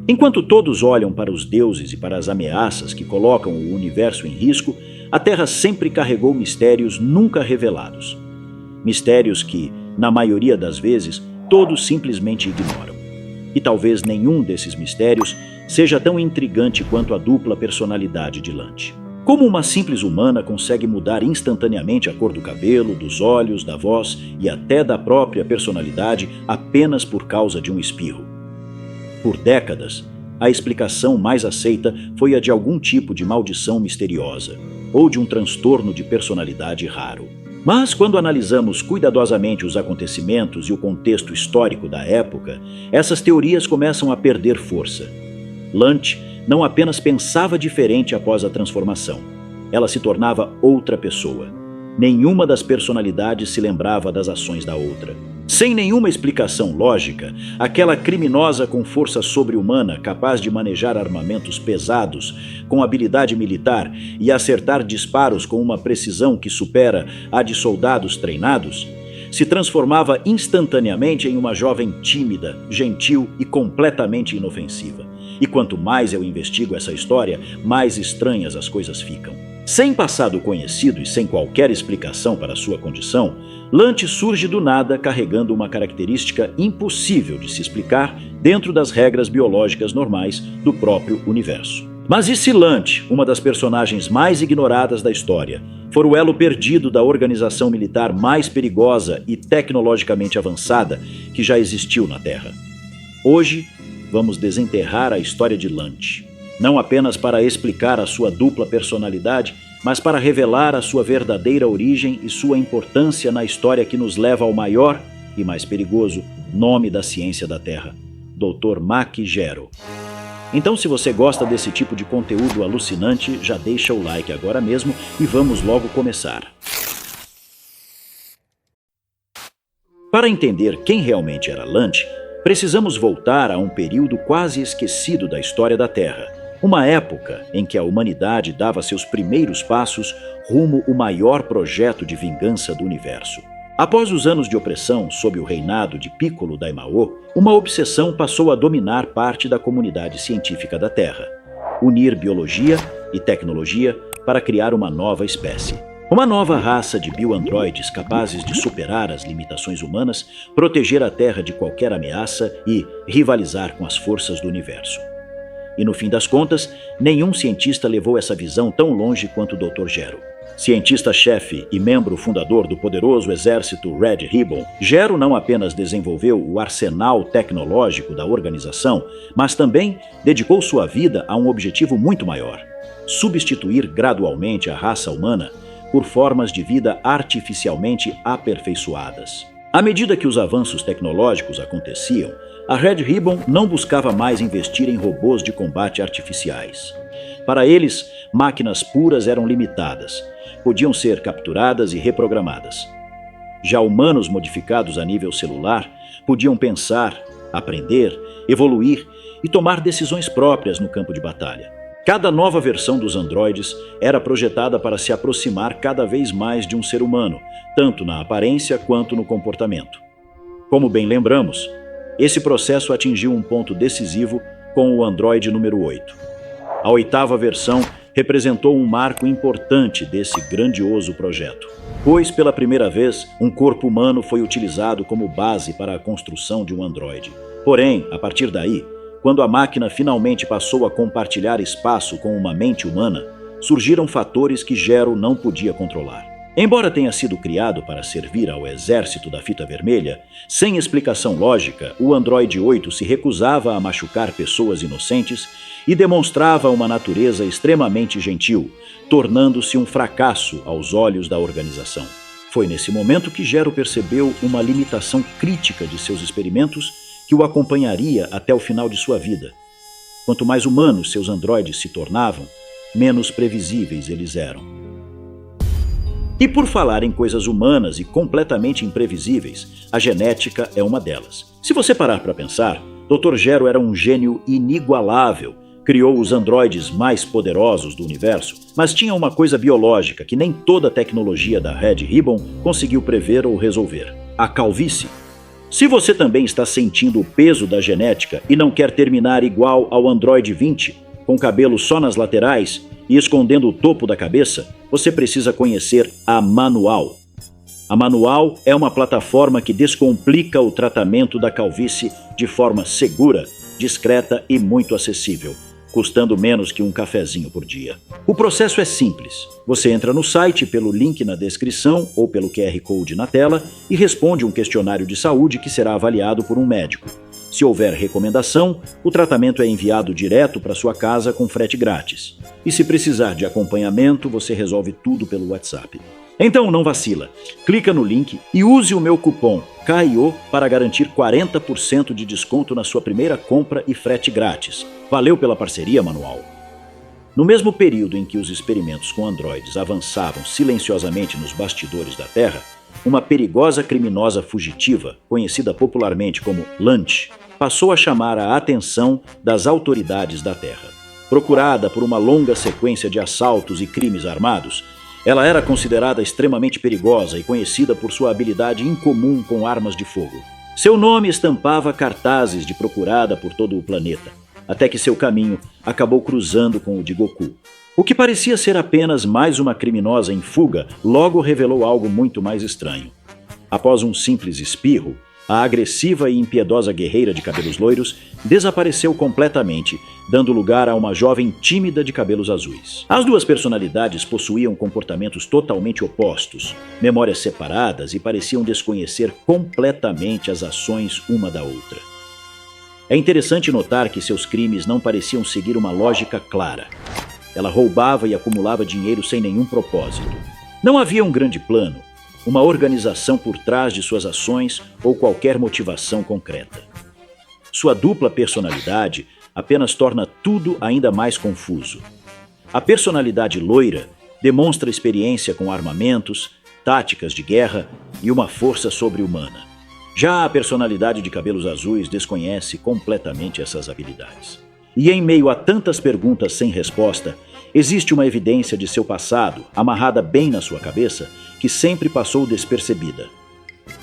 Enquanto todos olham para os deuses e para as ameaças que colocam o universo em risco, a Terra sempre carregou mistérios nunca revelados. Mistérios que, na maioria das vezes, todos simplesmente ignoram. E talvez nenhum desses mistérios seja tão intrigante quanto a dupla personalidade de Lanti. Como uma simples humana consegue mudar instantaneamente a cor do cabelo, dos olhos, da voz e até da própria personalidade apenas por causa de um espirro? Por décadas, a explicação mais aceita foi a de algum tipo de maldição misteriosa ou de um transtorno de personalidade raro. Mas quando analisamos cuidadosamente os acontecimentos e o contexto histórico da época, essas teorias começam a perder força. Lanti não apenas pensava diferente após a transformação, ela se tornava outra pessoa. Nenhuma das personalidades se lembrava das ações da outra. Sem nenhuma explicação lógica, aquela criminosa com força sobre-humana, capaz de manejar armamentos pesados, com habilidade militar e acertar disparos com uma precisão que supera a de soldados treinados, se transformava instantaneamente em uma jovem tímida, gentil e completamente inofensiva. E quanto mais eu investigo essa história, mais estranhas as coisas ficam. Sem passado conhecido e sem qualquer explicação para sua condição, Lanti surge do nada carregando uma característica impossível de se explicar dentro das regras biológicas normais do próprio universo. Mas e se Lanti, uma das personagens mais ignoradas da história, for o elo perdido da organização militar mais perigosa e tecnologicamente avançada que já existiu na Terra? Hoje, vamos desenterrar a história de Lanti, não apenas para explicar a sua dupla personalidade, mas para revelar a sua verdadeira origem e sua importância na história que nos leva ao maior e mais perigoso nome da ciência da Terra, Dr. Mac Gero. Então, se você gosta desse tipo de conteúdo alucinante, já deixa o like agora mesmo e vamos logo começar. Para entender quem realmente era Lanti, precisamos voltar a um período quase esquecido da história da Terra, uma época em que a humanidade dava seus primeiros passos rumo ao maior projeto de vingança do universo. Após os anos de opressão sob o reinado de Piccolo Daimao, uma obsessão passou a dominar parte da comunidade científica da Terra: unir biologia e tecnologia para criar uma nova espécie. Uma nova raça de bioandroides capazes de superar as limitações humanas, proteger a Terra de qualquer ameaça e rivalizar com as forças do universo. E no fim das contas, nenhum cientista levou essa visão tão longe quanto o Dr. Gero. Cientista-chefe e membro fundador do poderoso exército Red Ribbon, Gero não apenas desenvolveu o arsenal tecnológico da organização, mas também dedicou sua vida a um objetivo muito maior: substituir gradualmente a raça humana por formas de vida artificialmente aperfeiçoadas. À medida que os avanços tecnológicos aconteciam, a Red Ribbon não buscava mais investir em robôs de combate artificiais. Para eles, máquinas puras eram limitadas, podiam ser capturadas e reprogramadas. Já humanos modificados a nível celular podiam pensar, aprender, evoluir e tomar decisões próprias no campo de batalha. Cada nova versão dos androides era projetada para se aproximar cada vez mais de um ser humano, tanto na aparência quanto no comportamento. Como bem lembramos, esse processo atingiu um ponto decisivo com o androide número 8. A 8ª versão representou um marco importante desse grandioso projeto, pois pela primeira vez um corpo humano foi utilizado como base para a construção de um androide. Porém, a partir daí, quando a máquina finalmente passou a compartilhar espaço com uma mente humana, surgiram fatores que Gero não podia controlar. Embora tenha sido criado para servir ao exército da Fita Vermelha, sem explicação lógica, o Android 8 se recusava a machucar pessoas inocentes e demonstrava uma natureza extremamente gentil, tornando-se um fracasso aos olhos da organização. Foi nesse momento que Gero percebeu uma limitação crítica de seus experimentos que o acompanharia até o final de sua vida. Quanto mais humanos seus androides se tornavam, menos previsíveis eles eram. E por falar em coisas humanas e completamente imprevisíveis, a genética é uma delas. Se você parar para pensar, Dr. Gero era um gênio inigualável. Criou os androides mais poderosos do universo, mas tinha uma coisa biológica que nem toda a tecnologia da Red Ribbon conseguiu prever ou resolver: a calvície. Se você também está sentindo o peso da genética e não quer terminar igual ao Android 20, com cabelo só nas laterais e escondendo o topo da cabeça, você precisa conhecer a Manual. A Manual é uma plataforma que descomplica o tratamento da calvície de forma segura, discreta e muito acessível, custando menos que um cafezinho por dia. O processo é simples. Você entra no site pelo link na descrição ou pelo QR Code na tela e responde um questionário de saúde que será avaliado por um médico. Se houver recomendação, o tratamento é enviado direto para sua casa com frete grátis. E se precisar de acompanhamento, você resolve tudo pelo WhatsApp. Então não vacila, clica no link e use o meu cupom KAIO para garantir 40% de desconto na sua primeira compra e frete grátis. Valeu pela parceria, Manual! No mesmo período em que os experimentos com androides avançavam silenciosamente nos bastidores da Terra, uma perigosa criminosa fugitiva, conhecida popularmente como Lunch, passou a chamar a atenção das autoridades da Terra. Procurada por uma longa sequência de assaltos e crimes armados, ela era considerada extremamente perigosa e conhecida por sua habilidade incomum com armas de fogo. Seu nome estampava cartazes de procurada por todo o planeta, até que seu caminho acabou cruzando com o de Goku. O que parecia ser apenas mais uma criminosa em fuga, logo revelou algo muito mais estranho. Após um simples espirro, a agressiva e impiedosa guerreira de cabelos loiros desapareceu completamente, dando lugar a uma jovem tímida de cabelos azuis. As duas personalidades possuíam comportamentos totalmente opostos, memórias separadas e pareciam desconhecer completamente as ações uma da outra. É interessante notar que seus crimes não pareciam seguir uma lógica clara. Ela roubava e acumulava dinheiro sem nenhum propósito. Não havia um grande plano, uma organização por trás de suas ações ou qualquer motivação concreta. Sua dupla personalidade apenas torna tudo ainda mais confuso. A personalidade loira demonstra experiência com armamentos, táticas de guerra e uma força sobre-humana. Já a personalidade de cabelos azuis desconhece completamente essas habilidades. E em meio a tantas perguntas sem resposta, existe uma evidência de seu passado, amarrada bem na sua cabeça, que sempre passou despercebida.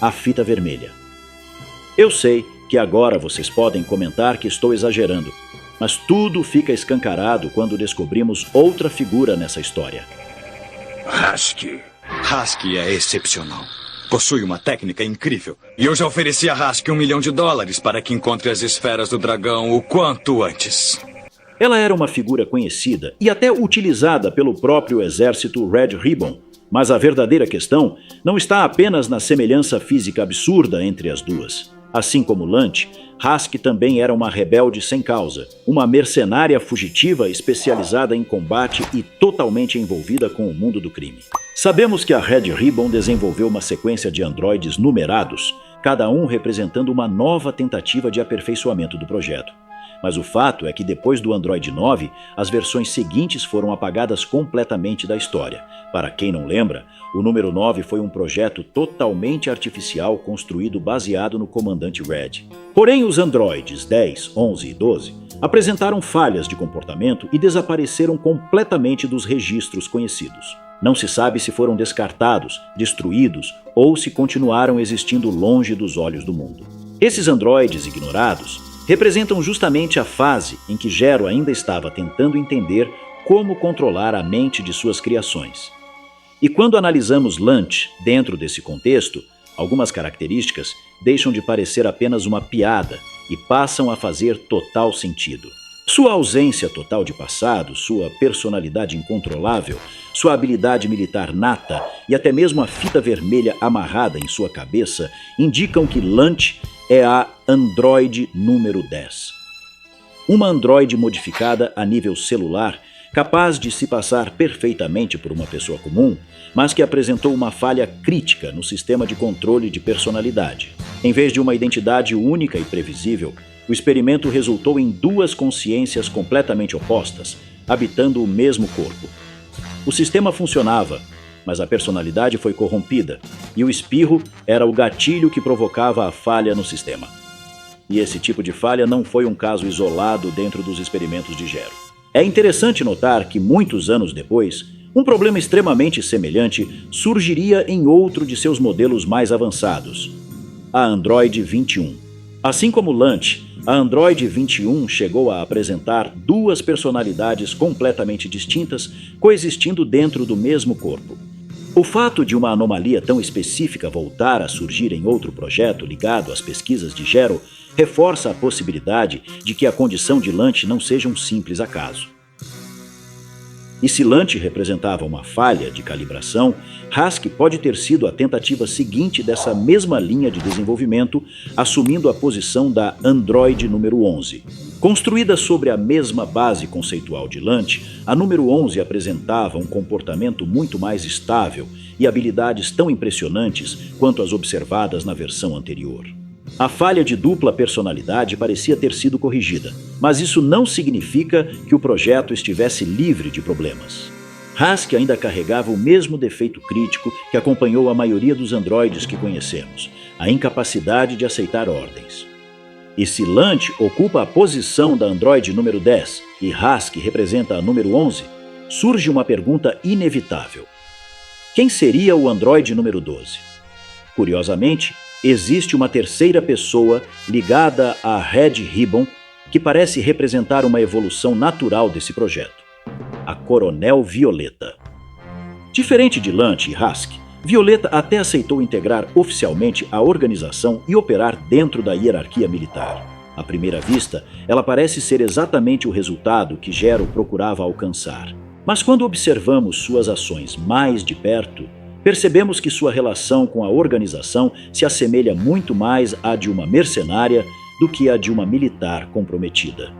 A fita vermelha. Eu sei que agora vocês podem comentar que estou exagerando, mas tudo fica escancarado quando descobrimos outra figura nessa história. Husky. Husky é excepcional. Possui uma técnica incrível. E eu já ofereci a Husky $1 milhão para que encontre as esferas do dragão o quanto antes. Ela era uma figura conhecida e até utilizada pelo próprio exército Red Ribbon, mas a verdadeira questão não está apenas na semelhança física absurda entre as duas. Assim como Lunch, Husky também era uma rebelde sem causa, uma mercenária fugitiva especializada em combate e totalmente envolvida com o mundo do crime. Sabemos que a Red Ribbon desenvolveu uma sequência de androides numerados, cada um representando uma nova tentativa de aperfeiçoamento do projeto. Mas o fato é que depois do Android 9, as versões seguintes foram apagadas completamente da história. Para quem não lembra, o número 9 foi um projeto totalmente artificial construído baseado no Comandante Red. Porém, os androides 10, 11 e 12 apresentaram falhas de comportamento e desapareceram completamente dos registros conhecidos. Não se sabe se foram descartados, destruídos ou se continuaram existindo longe dos olhos do mundo. Esses androides ignorados representam justamente a fase em que Gero ainda estava tentando entender como controlar a mente de suas criações. E quando analisamos Lunch dentro desse contexto, algumas características deixam de parecer apenas uma piada e passam a fazer total sentido. Sua ausência total de passado, sua personalidade incontrolável, sua habilidade militar nata e até mesmo a fita vermelha amarrada em sua cabeça indicam que Lunch é a Android número 10. Uma Android modificada a nível celular, capaz de se passar perfeitamente por uma pessoa comum, mas que apresentou uma falha crítica no sistema de controle de personalidade. Em vez de uma identidade única e previsível, o experimento resultou em duas consciências completamente opostas, habitando o mesmo corpo. O sistema funcionava, mas a personalidade foi corrompida, e o espirro era o gatilho que provocava a falha no sistema. E esse tipo de falha não foi um caso isolado dentro dos experimentos de Gero. É interessante notar que, muitos anos depois, um problema extremamente semelhante surgiria em outro de seus modelos mais avançados. a Android 21. Assim como Lunch, a Android 21 chegou a apresentar duas personalidades completamente distintas coexistindo dentro do mesmo corpo. O fato de uma anomalia tão específica voltar a surgir em outro projeto ligado às pesquisas de Gero reforça a possibilidade de que a condição de Lunch não seja um simples acaso. E se Lunch representava uma falha de calibração, Hask pode ter sido a tentativa seguinte dessa mesma linha de desenvolvimento, assumindo a posição da Android número 11. Construída sobre a mesma base conceitual de Lunch, a número 11 apresentava um comportamento muito mais estável e habilidades tão impressionantes quanto as observadas na versão anterior. A falha de dupla personalidade parecia ter sido corrigida, mas isso não significa que o projeto estivesse livre de problemas. Hask ainda carregava o mesmo defeito crítico que acompanhou a maioria dos androides que conhecemos, a incapacidade de aceitar ordens. E se Lunch ocupa a posição da Android número 10 e Hask representa a número 11, surge uma pergunta inevitável. Quem seria o Android número 12? Curiosamente, existe uma terceira pessoa ligada à Red Ribbon que parece representar uma evolução natural desse projeto, a Coronel Violeta. Diferente de Lunch e Hask, Violeta até aceitou integrar oficialmente a organização e operar dentro da hierarquia militar. À primeira vista, ela parece ser exatamente o resultado que Gero procurava alcançar. Mas quando observamos suas ações mais de perto, percebemos que sua relação com a organização se assemelha muito mais à de uma mercenária do que à de uma militar comprometida.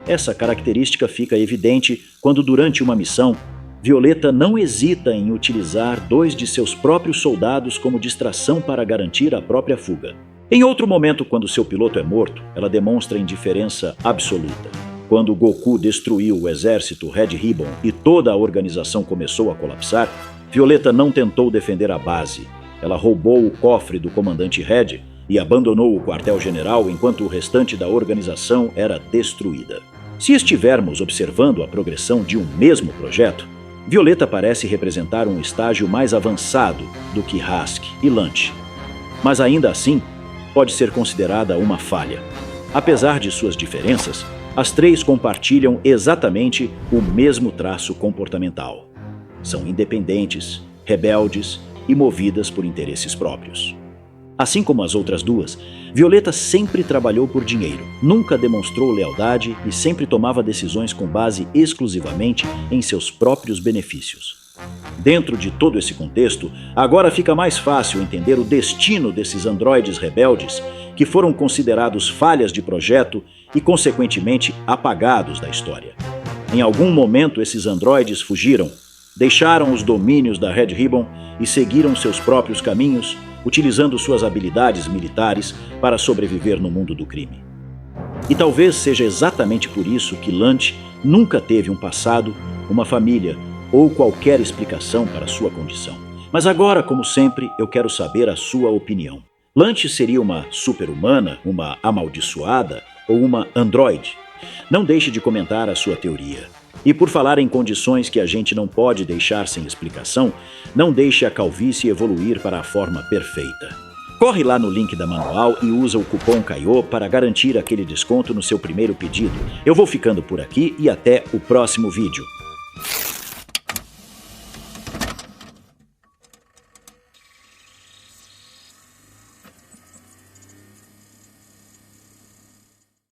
Essa característica fica evidente quando, durante uma missão, Violeta não hesita em utilizar 2 de seus próprios soldados como distração para garantir a própria fuga. Em outro momento, quando seu piloto é morto, ela demonstra indiferença absoluta. Quando Goku destruiu o exército Red Ribbon e toda a organização começou a colapsar, Violeta não tentou defender a base. Ela roubou o cofre do comandante Red e abandonou o quartel-general enquanto o restante da organização era destruída. Se estivermos observando a progressão de um mesmo projeto, Violeta parece representar um estágio mais avançado do que Hask e Lunch. Mas ainda assim, pode ser considerada uma falha. Apesar de suas diferenças, as 3 compartilham exatamente o mesmo traço comportamental. São independentes, rebeldes e movidas por interesses próprios. Assim como as outras 2, Violeta sempre trabalhou por dinheiro, nunca demonstrou lealdade e sempre tomava decisões com base exclusivamente em seus próprios benefícios. Dentro de todo esse contexto, agora fica mais fácil entender o destino desses androides rebeldes que foram considerados falhas de projeto e, consequentemente, apagados da história. Em algum momento, esses androides fugiram, deixaram os domínios da Red Ribbon e seguiram seus próprios caminhos, utilizando suas habilidades militares para sobreviver no mundo do crime. E talvez seja exatamente por isso que Lunch nunca teve um passado, uma família ou qualquer explicação para sua condição. Mas agora, como sempre, eu quero saber a sua opinião. Lunch seria uma super-humana, uma amaldiçoada ou uma androide? Não deixe de comentar a sua teoria. E por falar em condições que a gente não pode deixar sem explicação, não deixe a calvície evoluir para a forma perfeita. Corre lá no link da manual e usa o cupom CAIO para garantir aquele desconto no seu primeiro pedido. Eu vou ficando por aqui e até o próximo vídeo.